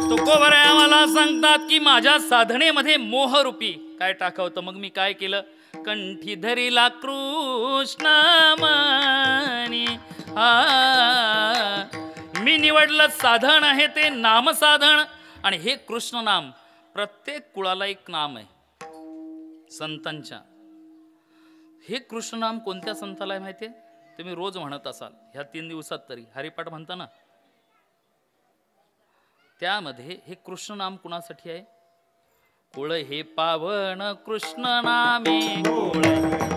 तुकोबराय आम्हाला सांगतात की माझ्या साधनेमध्ये मोहरूपी काय टाकावतं. मग मी काय केलं? कंठी धरिला कृष्ण मानी. मी निवडलं साधन आहे ते नाम साधन, आणि हे कृष्ण नाम प्रत्येक कुळाला एक नाम आहे संतांच्या. हे कृष्णनाम कोणत्या संताला आहे माहिती आहे? तुम्ही रोज म्हणत असाल ह्या 3 दिवसात तरी हरिपाठ म्हणता ना, त्यामध्ये हे कृष्णनाम कुणासाठी आहे? कुळ हे पावन कृष्ण नामे, कुळ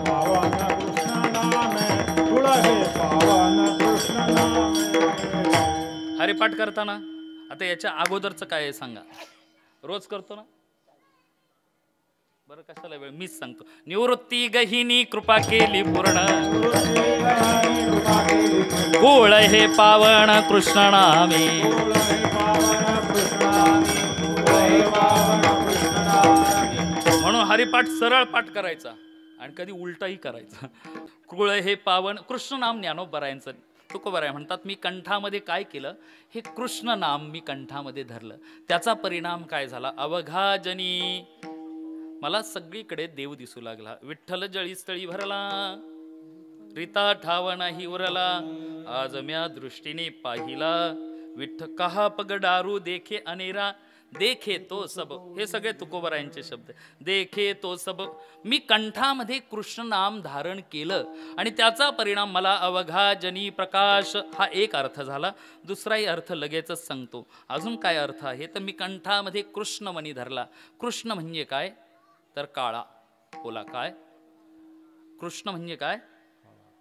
पावन कृष्ण नामे, कुळ हे पावन कृष्ण नामे. हरिपाठ करताना आता याच्या अगोदरचं काय आहे सांगा? रोज करतो ना? बरं कशाला वेळ, मीच सांगतो. निवृत्ती गहिनी कृपा केली पूर्ण, कुळ हे पावन कृष्ण नामे. म्हणून हरिपाठ सरळ पाठ करायचा आणि कधी उलटाही करायचा. कुळ हे पावन कृष्ण नाम. ज्ञानोबरायांचं तुकोबराय म्हणतात, मी कंठामध्ये काय केलं? हे कृष्ण नाम मी कंठामध्ये धरलं. त्याचा परिणाम काय झाला? अवघाजनी मला सगळीकडे देव दिसू लागला. विठ्ठल जळी स्थळी भरला, रीता ठाव नाही उरला, आज म्या दृष्टीने पाहिला. विठ्ठ कहा पग डारू देखे अनेरा, देखे तो सब. हे सगळे तुकोबरायांचे शब्द. देखे तो सब. मी कंठामध्ये कृष्ण नाम धारण केलं आणि त्याचा परिणाम मला अवघाजनी प्रकाश, हा एक अर्थ झाला. दुसराही अर्थ लगेचच सांगतो. अजून काय अर्थ आहे तर मी कंठामध्ये कृष्णमणी धरला. कृष्ण म्हणजे काय तर काळा. बोला काय? कृष्ण म्हणजे काय?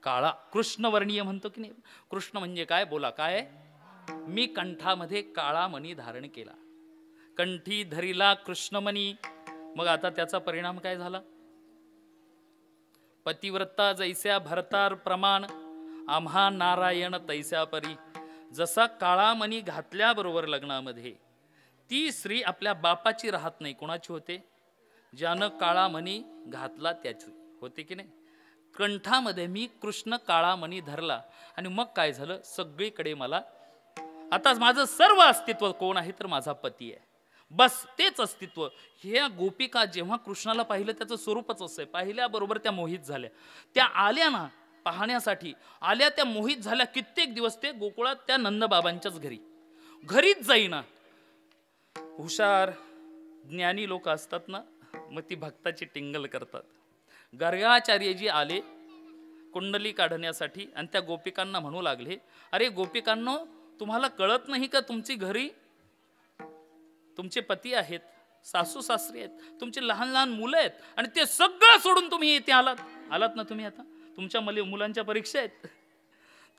काळा. कृष्णवर्णीय म्हणतो की नाही? कृष्ण म्हणजे काय? बोला काय? मी कंठामध्ये काळा मणी धारण केला. कंठी धरिला कृष्णमणी. मग आता त्याचा परिणाम काय झाला? पतिव्रता जैस्या भरतार प्रमाण, आम्हा नारायण तैस्या परी. जसा काळा मणी घातल्याबरोबर लग्नामध्ये ती स्त्री आपल्या बापाची राहत नाही. कोणाची होते? ज्यानं काळा मणी घातला त्याची होते की नाही? कंठामध्ये मी कृष्ण काळा मणी धरला आणि मग काय झालं? सगळीकडे मला आता माझं सर्व अस्तित्व कोण आहे तर माझा पती आहे. बस तेच अस्तित्व. ह्या गोपिका जेव्हा कृष्णाला पाहिलं, त्याचं स्वरूपच असं आहे. पाहिल्याबरोबर त्या मोहित झाल्या. त्या आल्या ना पाहण्यासाठी, आल्या त्या मोहित झाल्या. कित्येक दिवस ते गोकुळात त्या नंदबाबांच्याच घरीच जाईना. हुशार ज्ञानी लोक असतात ना, मग ती भक्ताची टिंगल करतात. गर्गाचार्यजी आले कुंडली काढण्यासाठी आणि त्या गोपिकांना म्हणू लागले, अरे गोपिकांनो, तुम्हाला कळत नाही का तुमची घरी तुमचे पती आहेत, सासू सासरी आहेत, तुमचे लहान लहान मुलं आहेत आणि ते सगळं सोडून तुम्ही इथे आलात ना? तुम्ही आता तुमच्या मुलांच्या परीक्षा आहेत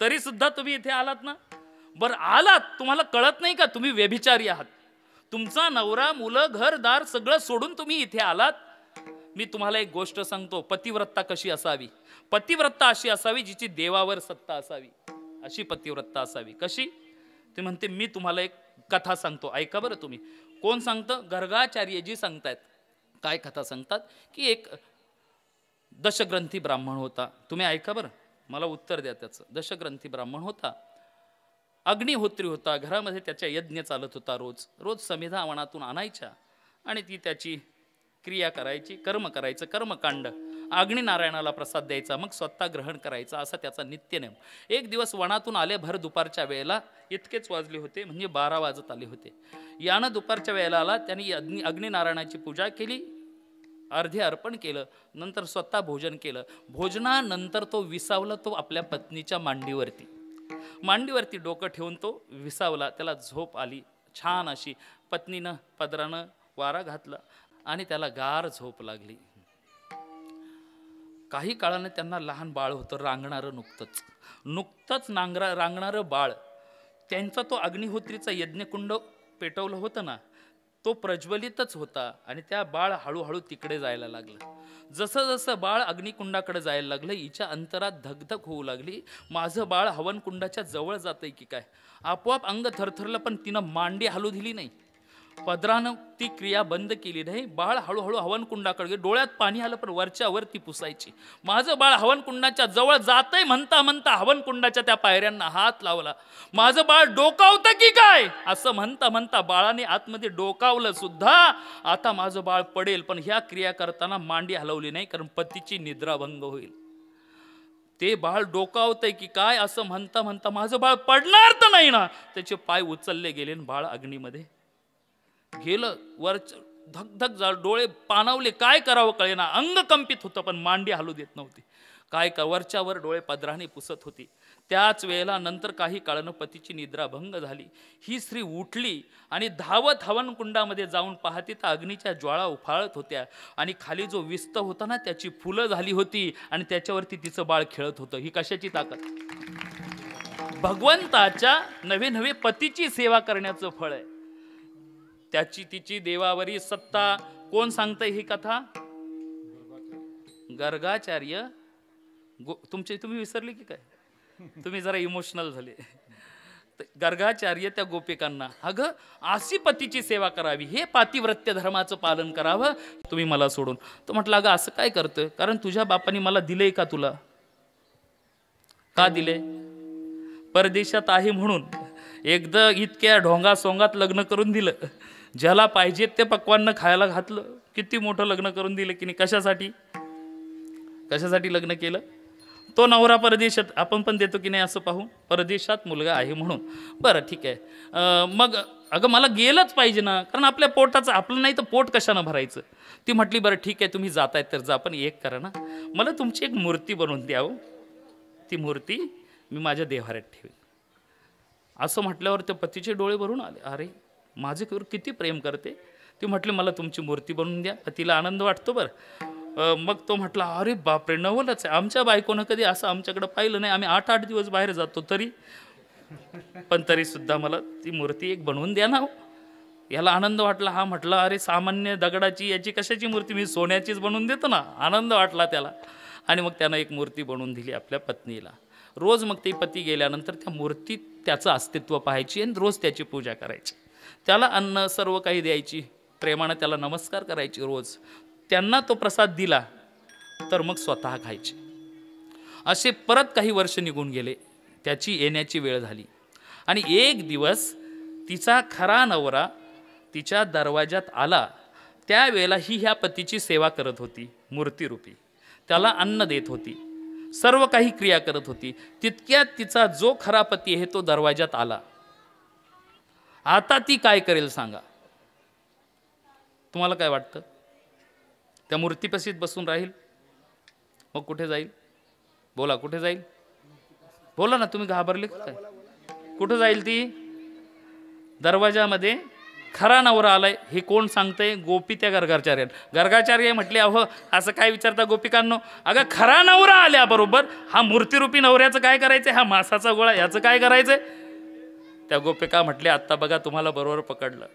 तरी सुद्धा तुम्ही इथे आलात ना? बरं आलात, तुम्हाला कळत नाही का तुम्ही व्यभिचारी आहात? तुमचा नवरा, मुलं, घरदार सगळं सोडून तुम्ही इथे आलात. मी तुम्हाला एक गोष्ट सांगतो, पतिव्रता कशी असावी? पतिव्रता अशी असावी जिची देवावर सत्ता असावी. अशी पतिव्रता असावी. कशी? ते म्हणते, मी तुम्हाला एक कथा सांगतो, ऐका बरं तुम्ही. कोण सांगतं? गर्गाचार्यजी सांगतायत. काय कथा सांगतात की एक दशग्रंथी ब्राह्मण होता. तुम्ही ऐका बरं, मला उत्तर द्या त्याचं. दशग्रंथी ब्राह्मण होता, अग्निहोत्री होता. घरामध्ये त्याच्या यज्ञ चालत होता. रोज समिधा वनातून आणायच्या आणि ती त्याची क्रिया करायची, कर्म करायचं, कर्मकांड. अग्निनारायणाला प्रसाद द्यायचा, मग स्वतः ग्रहण करायचा, असा त्याचा नित्यनेम. एक दिवस वनातून आले भर दुपारच्या वेळेला. इतकेच वाजले होते, म्हणजे 12 वाजत आले होते. यानं दुपारच्या वेळेला आला. त्यांनी अग्निनारायणाची पूजा केली, अर्धे अर्पण केलं, नंतर स्वतः भोजन केलं. भोजनानंतर तो विसावला. तो आपल्या पत्नीच्या मांडीवरती डोकं ठेवून तो विसावला. त्याला झोप आली छान अशी. पत्नीनं पदरानं वारा घातला आणि त्याला गार झोप लागली. काही काळाने त्यांना लहान बाळ होतं, रांगणारं, नुकतंच रांगणारं बाळ. त्यांचा तो अग्निहोत्रीचा यज्ञकुंड पेटवलं होतं ना, तो प्रज्वलितच होता आणि त्या बाळ हळूहळू तिकडे जायला लागलं. जसं जसं बाळ अग्निकुंडाकडे जायला लागलं, हिच्या अंतरात धगधग होऊ लागली. माझं बाळ हवनकुंडाच्या जवळ जातंय की काय? आपोआप अंग थरथरलं, पण तिनं मांडी हलू दिली नाही. पदरानं ती क्रिया बंद केली नाही. बाळ हळूहळू हवनकुंडाकडे गेलं. डोळ्यात पाणी आलं, पण वरच्या वर ती पुसायची. माझं बाळ हवनकुंडाच्या जवळ जातंय म्हणता म्हणता हवनकुंडाच्या त्या पायऱ्यांना हात लावला. माझं बाळ डोकावतं की काय असं म्हणता म्हणता बाळाने आतमध्ये डोकावलं सुद्धा. आता माझं बाळ पडेल, पण ह्या क्रिया करताना मांडी हलवली नाही, कारण पतीची निद्राभंग होईल. ते बाळ डोकावतंय की काय असं म्हणता म्हणता माझं बाळ पडणार तर नाही ना? त्याचे पाय उचलले गेले, बाळ अग्नीमध्ये गेलं. धगधग झालं, डोळे पाणावले, काय करावं कळेना, अंग कंपित होतं पण मांडी हलू देत नव्हती. काय वरच्या वर डोळे पदराने पुसत होती. त्याच वेळेला नंतर काही काळानं पतीची निद्रा भंग झाली. ही स्त्री उठली आणि धावत हवन कुंडामध्ये जाऊन पाहते तर अग्नीच्या ज्वाळा उफाळत होत्या आणि खाली जो विस्त होता ना त्याची फुलं झाली होती आणि त्याच्यावरती तिचं बाळ खेळत होतं. ही कशाची ताकद? भगवंताच्या नवे नवे पतीची सेवा करण्याचं फळ आहे. त्याची तिची देवावरी सत्ता. कोण सांगतंय ही कथा? गर्गाचार्य. तुम्ही विसरले की काय? तुम्ही जरा इमोशनल झाले. गर्गाचार्य त्या गोपिकांना, अगं अशी पतीची सेवा करावी, हे पातिव्रत्य धर्माचं पालन करावं, तुम्ही मला सोडून. तो म्हटलं, अगं असं काय करतोय? कारण तुझ्या बापाने मला दिलंय का? तुला का दिले? परदेशात आहे म्हणून एकदा इतक्या ढोंगा सोंगात लग्न करून दिलं. ज्याला पाहिजे ते पक्वान्न खायला घातलं. किती मोठं लग्न करून दिलं की नाही? कशासाठी? कशासाठी लग्न केलं? तो नवरा परदेशात, आपण पण देतो की नाही असं पाहून, परदेशात मुलगा आहे म्हणून. बरं ठीक आहे. मग अगं मला गेलंच पाहिजे ना, कारण आपल्या पोटाचं, आपलं नाही तर पोट कशानं भरायचं? ती म्हटली, बरं ठीक आहे तुम्ही जातायत तर जा, पण एक करा ना, मला तुमची एक मूर्ती बनवून द्यावं. ती मूर्ती मी माझ्या देव्हाऱ्यात ठेवेन. असं म्हटल्यावर त्या पतीचे डोळे भरून आले. अरे माझ्यावर किती प्रेम करते. ती म्हटली, मला तुमची मूर्ती बनवून द्या. तिला आनंद वाटतो बरं. मग तो म्हटला, अरे बापरे, नवलच आहे. आमच्या बायकोनं कधी असं आमच्याकडं पाहिलं नाही. आम्ही 8-8 दिवस बाहेर जातो तरी, पण तरी सुद्धा मला ती मूर्ती एक बनवून द्या ना. याला आनंद वाटला. हा म्हटला, अरे सामान्य दगडाची याची कशाची मूर्ती, मी सोन्याचीच बनवून देतो ना. आनंद वाटला त्याला. आणि मग त्यानं एक मूर्ती बनवून दिली आपल्या पत्नीला. रोज मग ते पती गेल्यानंतर त्या मूर्तीत त्याचं अस्तित्व पाहायची आणि रोज त्याची पूजा करायची. त्याला अन्न सर्व काही द्यायची, प्रेमानं त्याला नमस्कार करायची रोज. त्यांना तो प्रसाद दिला तर मग स्वतः खायचे. असे परत काही वर्ष निघून गेले. त्याची येण्याची वेळ झाली आणि एक दिवस तिचा खरा नवरा तिच्या दरवाजात आला. त्यावेळेला ही ह्या पतीची सेवा करत होती मूर्तीरूपी. त्याला अन्न देत होती, सर्व काही क्रिया करत होती. तितक्यात तिचा जो खरा पती आहे तो दरवाजात आला. आता ती काय करेल सांगा? तुम्हाला काय वाटतं? त्या मूर्तीपाशीच बसून राहील? मग कुठे जाईल? बोला, कुठे जाईल? बोला ना, तुम्ही घाबरले काय? कुठं जाईल ती? दरवाजामध्ये खरा नवरा आलाय. हे कोण सांगतंय? गोपी त्या गर्गाचार्य. गर्गाचार्य म्हटले, अहो असं काय विचारता गोपिकांनो? अगं खरा नवरा आल्याबरोबर हा मूर्तीरूपी नवऱ्याचं काय करायचंय? हा मासाचा गोळा याचं काय करायचंय? त्या गोपिका म्हटल्या, आत्ता बघा तुम्हाला बरोबर पकडलं.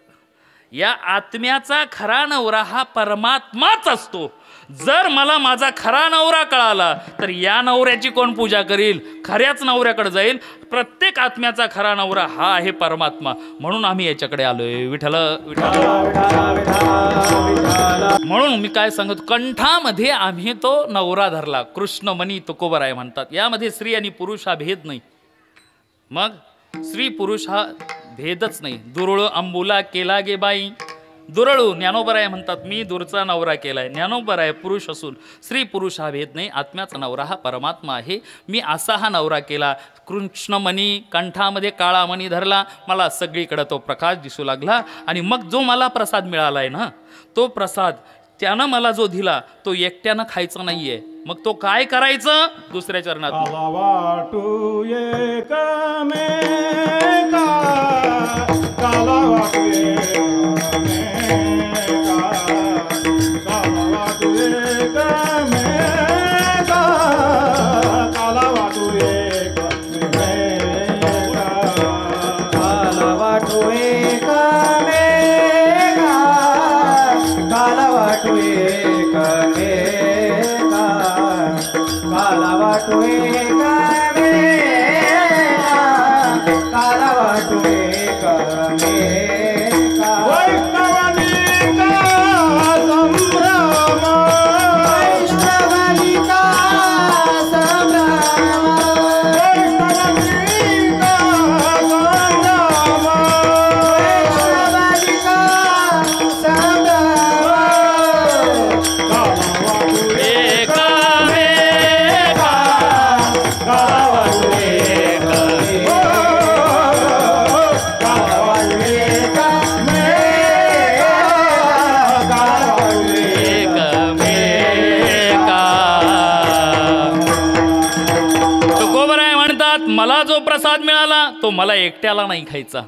या आत्म्याचा खरा नवरा हा परमात्माच असतो. जर मला माझा खरा नवरा कळाला तर या नवऱ्याची कोण पूजा करील? खऱ्याच नवऱ्याकडे जाईल. प्रत्येक आत्म्याचा खरा नवरा हा आहे परमात्मा. म्हणून आम्ही याच्याकडे आलोय. विठ्ठल विठ्ठल. म्हणून मी काय सांगतो, कंठामध्ये आम्ही तो नवरा धरला. कृष्ण मनी तुकोबराय म्हणतात. यामध्ये स्त्री आणि पुरुष हा भेद नाही. मग स्त्री पुरुष हा भेदच नाही. दुरळ अंबुला केला गे बाई. दुरळू ज्ञानोबराय म्हणतात, मी दूरचा नवरा केलाय. ज्ञानोबराय पुरुष असून स्त्री पुरुष हा भेद नाही. आत्म्याचा नवरा हा परमात्मा आहे. मी असा हा नवरा केला. कृष्णमणी कंठामध्ये काळा मणी धरला. मला सगळीकडे तो प्रकाश दिसू लागला. आणि मग जो मला प्रसाद मिळालाय ना, तो प्रसाद त्यानं मला जो दिला तो एकट्यानं खायचा नाहीये. मग तो काय करायचं? दुसऱ्या चरणात कालावाटू एकमेका, कालावाटू एकमेका, कालावाटू एकमेका, कालावाटू एकमेका, कालावाटू एकमेका, कालावाटू एकमेका, कालावाटू एकमेका, कालावाटू एकमेका. वैष्णवनिका संभ्रम, वैष्णवनिका संभ्रम, वैष्णवनिका संभ्रम, वैष्णवनिका संभ्रम. कालावाटू एकमेका, कालावाटू तो मला एकट्याला नाही खायचा.